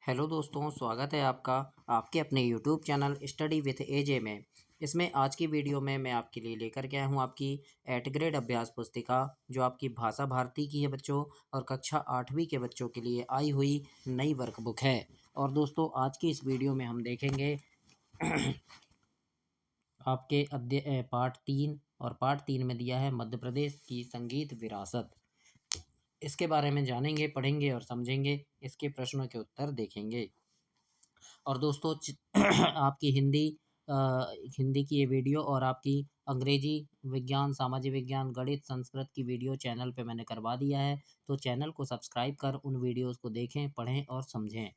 Hello दोस्तों, स्वागत है आपका आपके अपने यूट्यूब चैनल स्टडी विथ एजे में। इसमें आज की वीडियो में मैं आपके लिए लेकर के आया हूँ आपकी 8 ग्रेड अभ्यास पुस्तिका, जो आपकी भाषा भारती की है बच्चों, और कक्षा 8वीं के बच्चों के लिए आई हुई नई वर्कबुक है। और दोस्तों, आज की इस वीडियो में हम देखेंगे आपके पार्ट 3, और पार्ट 3 में दिया है मध्य प्रदेश की संगीत विरासत। इसके बारे में जानेंगे, पढ़ेंगे और समझेंगे। इसके प्रश्नों के उत्तर देखेंगे। और दोस्तों आपकी अ, हिंदी की ये वीडियो और आपकी अंग्रेजी, विज्ञान, सामाजिक विज्ञान, गणित, संस्कृत की वीडियो चैनल पे मैंने करवा दिया है। तो चैनल को सब्सक्राइब कर उन वीडियोस को देखें, पढ़ें और समझें।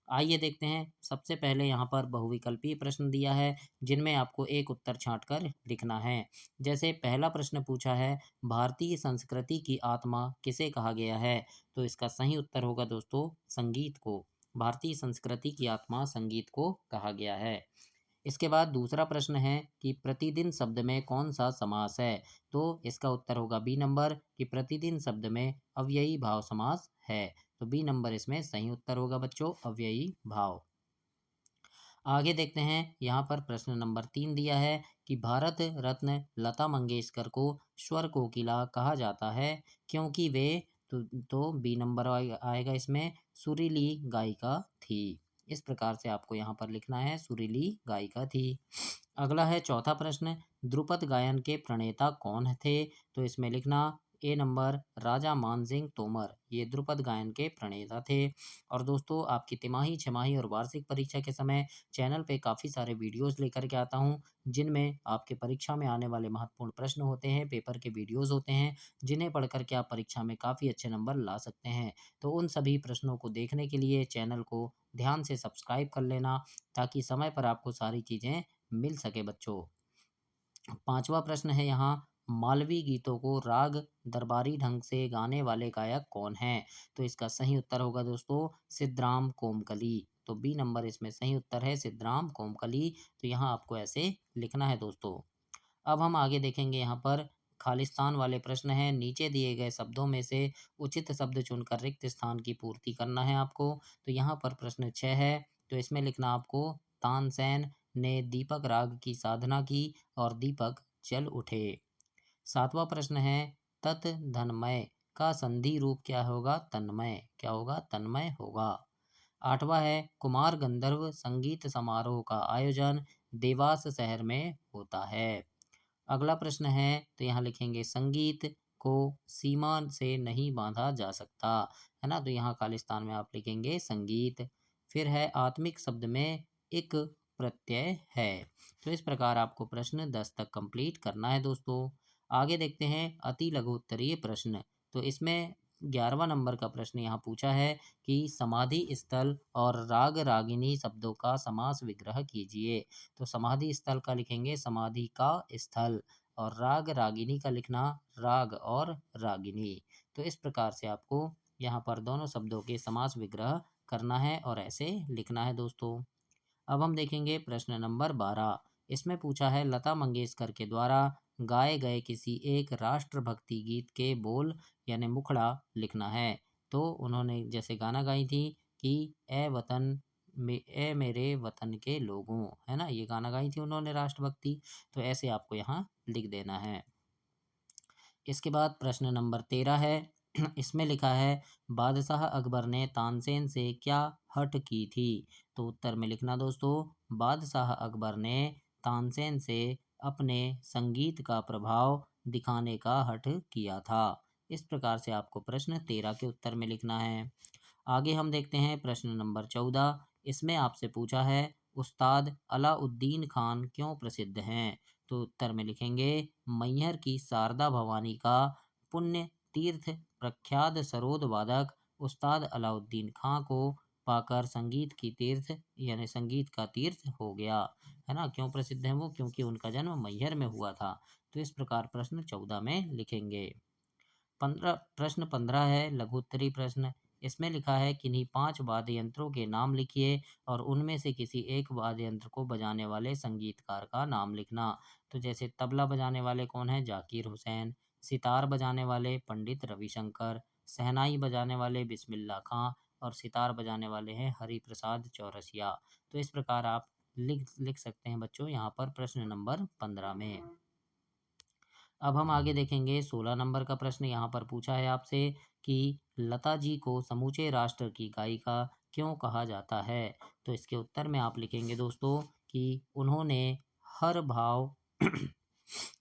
आइए देखते हैं। सबसे पहले यहाँ पर बहुविकल्पीय प्रश्न दिया है, जिनमें आपको एक उत्तर छाँट कर लिखना है। जैसे पहला प्रश्न पूछा है, भारतीय संस्कृति की आत्मा किसे कहा गया है? तो इसका सही उत्तर होगा दोस्तों, संगीत को। भारतीय संस्कृति की आत्मा संगीत को कहा गया है। इसके बाद दूसरा प्रश्न है कि प्रतिदिन शब्द में कौन सा समास है? तो इसका उत्तर होगा बी नंबर, कि प्रतिदिन शब्द में अव्ययी भाव समास है। तो बी नंबर इसमें सही उत्तर होगा बच्चों, अव्ययी भाव। आगे देखते हैं। यहाँ पर प्रश्न नंबर 3 दिया है कि भारत रत्न लता मंगेशकर को स्वर कोकिला कहा जाता है, क्योंकि वे तो बी नंबर आएगा इसमें, सुरीली गायिका थी। इस प्रकार से आपको यहाँ पर लिखना है, सुरीली गायिका थी। अगला है चौथा प्रश्न, ध्रुपद गायन के प्रणेता कौन थे? तो इसमें लिखना ए नंबर, राजा मान सिंह तोमर, ये ध्रुपद गायन के प्रणेता थे। और दोस्तों, आपकी तिमाही, छमाही और वार्षिक परीक्षा के समय चैनल पे काफ़ी सारे वीडियोस लेकर के आता हूँ, जिनमें आपके परीक्षा में आने वाले महत्वपूर्ण प्रश्न होते हैं, पेपर के वीडियोस होते हैं, जिन्हें पढ़ कर के आप परीक्षा में काफ़ी अच्छे नंबर ला सकते हैं। तो उन सभी प्रश्नों को देखने के लिए चैनल को ध्यान से सब्सक्राइब कर लेना, ताकि समय पर आपको सारी चीज़ें मिल सके बच्चों। पांचवा प्रश्न है यहाँ, मालवी गीतों को राग दरबारी ढंग से गाने वाले गायक कौन हैं? तो इसका सही उत्तर होगा दोस्तों, सिद्धराम कोमकली। तो बी नंबर इसमें सही उत्तर है, सिद्धराम कोमकली। तो यहाँ आपको ऐसे लिखना है दोस्तों। अब हम आगे देखेंगे। यहाँ पर खालिस्तान वाले प्रश्न हैं। नीचे दिए गए शब्दों में से उचित शब्द चुनकर रिक्त स्थान की पूर्ति करना है आपको। तो यहाँ पर प्रश्न 6 है। तो इसमें लिखना आपको, तानसेन ने दीपक राग की साधना की और दीपक जल उठे। सातवां प्रश्न है, तत् धनमय का संधि रूप क्या होगा? तन्मय। क्या होगा? तन्मय होगा। आठवां है, कुमार गंधर्व संगीत समारोह का आयोजन देवास शहर में होता है। अगला प्रश्न है, तो यहाँ लिखेंगे, संगीत को सीमा से नहीं बांधा जा सकता, है ना? तो यहाँ खालिस्तान में आप लिखेंगे संगीत। फिर है, आत्मिक शब्द में एक प्रत्यय है। तो इस प्रकार आपको प्रश्न 10 तक कंप्लीट करना है दोस्तों। आगे देखते हैं अति लघु उत्तरीय प्रश्न। तो इसमें 11वां नंबर का प्रश्न यहाँ पूछा है कि समाधि स्थल और राग रागिनी शब्दों का समास विग्रह कीजिए। तो समाधि स्थल का लिखेंगे समाधि का स्थल, और राग रागिनी का लिखना राग और रागिनी। तो इस प्रकार से आपको यहाँ पर दोनों शब्दों के समास विग्रह करना है और ऐसे लिखना है दोस्तों। अब हम देखेंगे प्रश्न नंबर 12। इसमें पूछा है, लता मंगेशकर के द्वारा गाए गए किसी एक राष्ट्रभक्ति गीत के बोल यानी मुखड़ा लिखना है। तो उन्होंने जैसे गाना गाई थी कि ए वतन ए मेरे वतन के लोगों, है ना? ये गाना गाई थी उन्होंने राष्ट्रभक्ति। तो ऐसे आपको यहाँ लिख देना है। इसके बाद प्रश्न नंबर 13 है। इसमें लिखा है, बादशाह अकबर ने तानसेन से क्या हट की थी? तो उत्तर में लिखना दोस्तों, बादशाह अकबर ने तानसेन से अपने संगीत का प्रभाव दिखाने का हट किया था। इस प्रकार से आपको प्रश्न 13 के उत्तर में लिखना है। आगे हम देखते हैं प्रश्न नंबर 14। इसमें आपसे पूछा है, उस्ताद अलाउद्दीन खान क्यों प्रसिद्ध हैं? तो उत्तर में लिखेंगे, मैहर की शारदा भवानी का पुण्य तीर्थ प्रख्यात सरोद वादक उस्ताद अलाउद्दीन खां को पाकर संगीत की तीर्थ यानी संगीत का तीर्थ हो गया, है ना? क्यों प्रसिद्ध हैं वो? क्योंकि उनका जन्म मैहर में हुआ था। तो इस प्रकार प्रश्न 14 में लिखेंगे। 15 है लघु उत्तरी प्रश्न। इसमें लिखा है, किन्हीं 5 वाद्य यंत्रों के नाम लिखिए और उनमें से किसी एक वाद्य यंत्र को बजाने वाले संगीतकार का नाम लिखना। तो जैसे तबला बजाने वाले कौन है? जाकिर हुसैन। सितार बजाने वाले पंडित रविशंकर। शहनाई बजाने वाले बिस्मिल्लाह खां। और सितार बजाने वाले हैं हरिप्रसाद चौरसिया। तो इस प्रकार आप लिख सकते हैं बच्चों यहाँ पर प्रश्न नंबर 15 में। अब हम आगे देखेंगे 16 नंबर का प्रश्न यहाँ पर पूछा है आपसे कि लता जी को समूचे राष्ट्र की गायिका क्यों कहा जाता है। तो इसके उत्तर में आप लिखेंगे दोस्तों कि उन्होंने हर भाव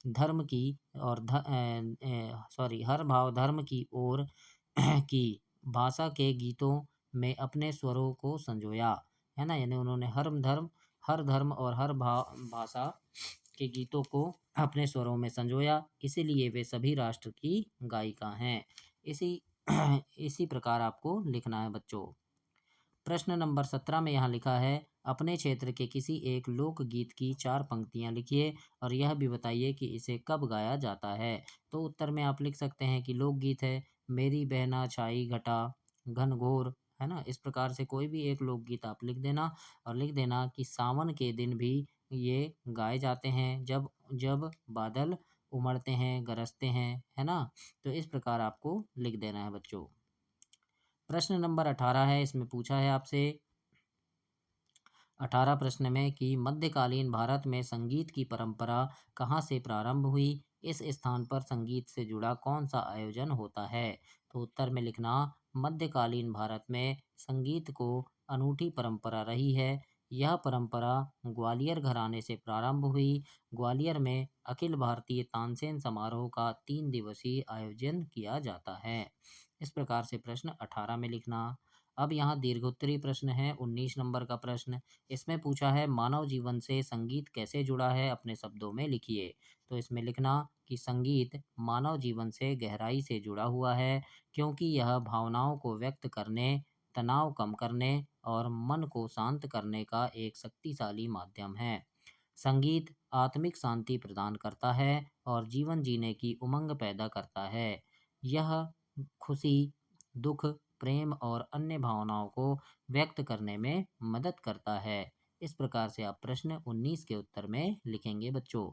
धर्म की और हर भाव धर्म की ओर की भाषा के गीतों में अपने स्वरों को संजोया, है ना। यानी उन्होंने हर धर्म और हर भाषा के गीतों को अपने स्वरों में संजोया, इसीलिए वे सभी राष्ट्र की गायिका हैं। इसी इसी प्रकार आपको लिखना है बच्चों। प्रश्न नंबर 17 में यहाँ लिखा है अपने क्षेत्र के किसी एक लोकगीत की 4 पंक्तियाँ लिखिए और यह भी बताइए कि इसे कब गाया जाता है। तो उत्तर में आप लिख सकते हैं कि लोकगीत है मेरी बहना छाई घटा घनघोर, है ना। इस प्रकार से कोई भी एक लोकगीत आप लिख देना और लिख देना कि सावन के दिन भी ये गाए जाते हैं जब जब बादल उमड़ते हैं गरजते हैं, है ना। तो इस प्रकार आपको लिख देना है बच्चों। प्रश्न नंबर 18 है, इसमें पूछा है आपसे 18 प्रश्न में कि मध्यकालीन भारत में संगीत की परंपरा कहाँ से प्रारंभ हुई, इस स्थान पर संगीत से जुड़ा कौन सा आयोजन होता है। तो उत्तर में लिखना मध्यकालीन भारत में संगीत को अनूठी परंपरा रही है। यह परंपरा ग्वालियर घराने से प्रारंभ हुई। ग्वालियर में अखिल भारतीय तानसेन समारोह का 3 दिवसीय आयोजन किया जाता है। इस प्रकार से प्रश्न 18 में लिखना। अब यहाँ दीर्घोत्तरी प्रश्न है 19 नंबर का प्रश्न। इसमें पूछा है मानव जीवन से संगीत कैसे जुड़ा है, अपने शब्दों में लिखिए। तो इसमें लिखना कि संगीत मानव जीवन से गहराई से जुड़ा हुआ है क्योंकि यह भावनाओं को व्यक्त करने, तनाव कम करने और मन को शांत करने का एक शक्तिशाली माध्यम है। संगीत आत्मिक शांति प्रदान करता है और जीवन जीने की उमंग पैदा करता है। यह खुशी, दुख, प्रेम और अन्य भावनाओं को व्यक्त करने में मदद करता है। इस प्रकार से आप प्रश्न 19 के उत्तर में लिखेंगे बच्चों।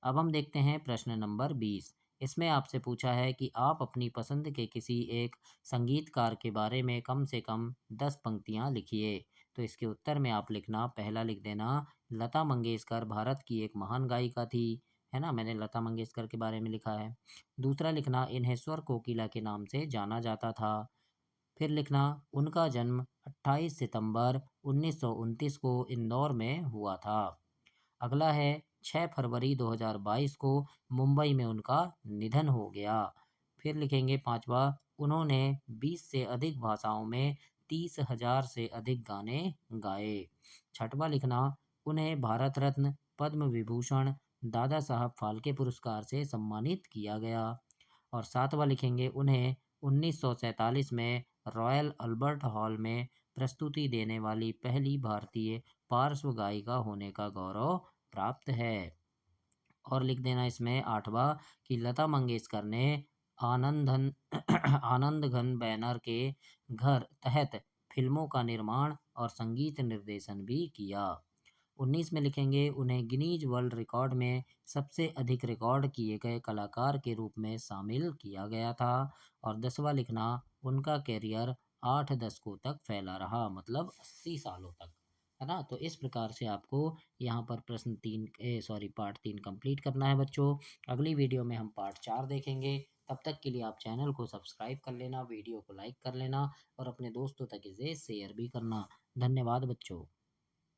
अब हम देखते हैं प्रश्न नंबर 20। इसमें आपसे पूछा है कि आप अपनी पसंद के किसी एक संगीतकार के बारे में कम से कम 10 पंक्तियां लिखिए। तो इसके उत्तर में आप लिखना, पहला लिख देना लता मंगेशकर भारत की एक महान गायिका थी, है ना। मैंने लता मंगेशकर के बारे में लिखा है। दूसरा लिखना इन्हें स्वर कोकिला के नाम से जाना जाता था। फिर लिखना उनका जन्म 28 सितंबर 1929 को इंदौर में हुआ था। अगला है 6 फरवरी 2022 को मुंबई में उनका निधन हो गया। फिर लिखेंगे पांचवा उन्होंने 20 से अधिक भाषाओं में 30,000 से अधिक गाने गाए। छठवा लिखना उन्हें भारत रत्न, पद्म विभूषण, दादा साहब फाल्के पुरस्कार से सम्मानित किया गया। और सातवां लिखेंगे उन्हें 1947 में रॉयल अल्बर्ट हॉल में प्रस्तुति देने वाली पहली भारतीय पार्श्व गायिका होने का गौरव प्राप्त है। और लिख देना इसमें आठवां कि लता मंगेशकर ने आनंदन आनंद घन बैनर के घर तहत फिल्मों का निर्माण और संगीत निर्देशन भी किया। 19 में लिखेंगे उन्हें गिनीज वर्ल्ड रिकॉर्ड में सबसे अधिक रिकॉर्ड किए गए कलाकार के रूप में शामिल किया गया था। और 10वां लिखना उनका कैरियर 8 दशकों तक फैला रहा, मतलब 80 सालों तक, है ना। तो इस प्रकार से आपको यहाँ पर पार्ट 3 कंप्लीट करना है बच्चों। अगली वीडियो में हम पार्ट 4 देखेंगे। तब तक के लिए आप चैनल को सब्सक्राइब कर लेना, वीडियो को लाइक कर लेना और अपने दोस्तों तक इसे शेयर भी करना। धन्यवाद बच्चों।